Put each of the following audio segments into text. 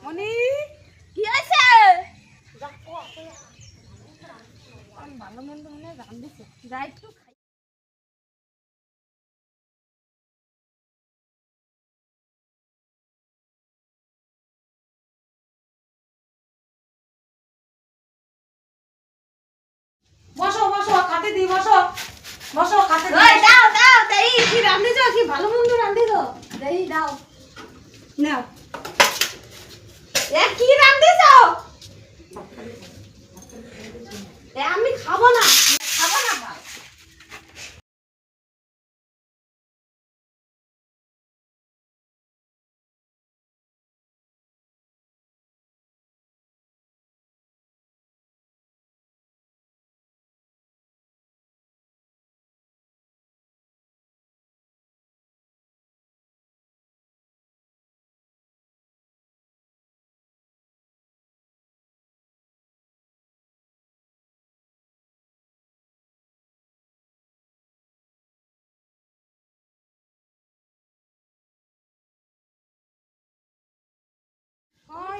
মনি কি আছে? ভালো মন্দ মনে রান্ধিছে যাই একটু খাই। বসো বসো খাতে দি বসো বসো খাতে দি। দাও দাও দেই। কি রান্ধিছো কি ভালো মন্দ রান্ধিছো দেই দাও। নাও এ কি রান্ধিছো এ আমি খাবো না খাবো না ভাত।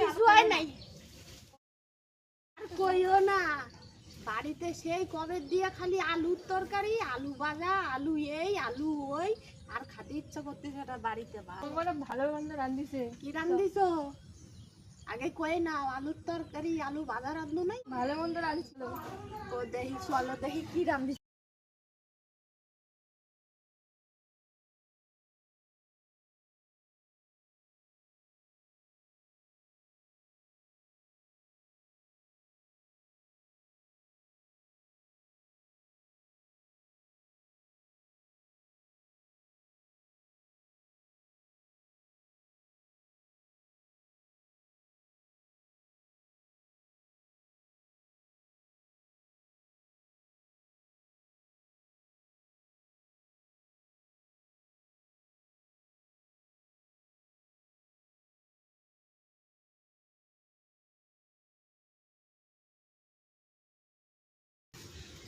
কিছু হয় নাই। আর কইও না, বাড়িতে সেই কবে দিয়ে খালি আলুর তরকারি, আলু ভাজা, আলু এই আলু ওই, আর খাতে ইচ্ছা করতেছে এটা বাড়িতে ভাত। তোমার ভালো মন্দ রান্ধিছে কি রান্ধিছো? আগে কই না আলুর তরকারি, আলু ভাজা রান্ধু নাই? ভালো মন্দ রাঁধছিল। ও দেখি চলো দেখি কি রান্ধিছ।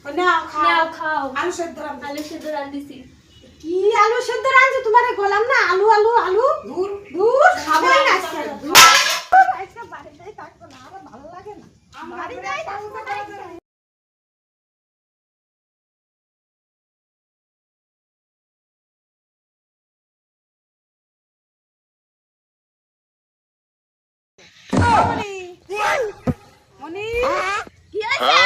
নাও খাও নাও খাও। আলু সেদ্ধ রান্ধি। আলু সেদ্ধ রান্ধিছি। কি আলু সেদ্ধ রাঁধছো তোমারে গোলাম না আলু আলু আলু দূর দূর খাবোই না আজকে আজকে বাড়িতেই থাকবো না, আমার ভালো লাগে না। বাড়িতেই থাকবো না আজকে। মনি মনি কি আছে?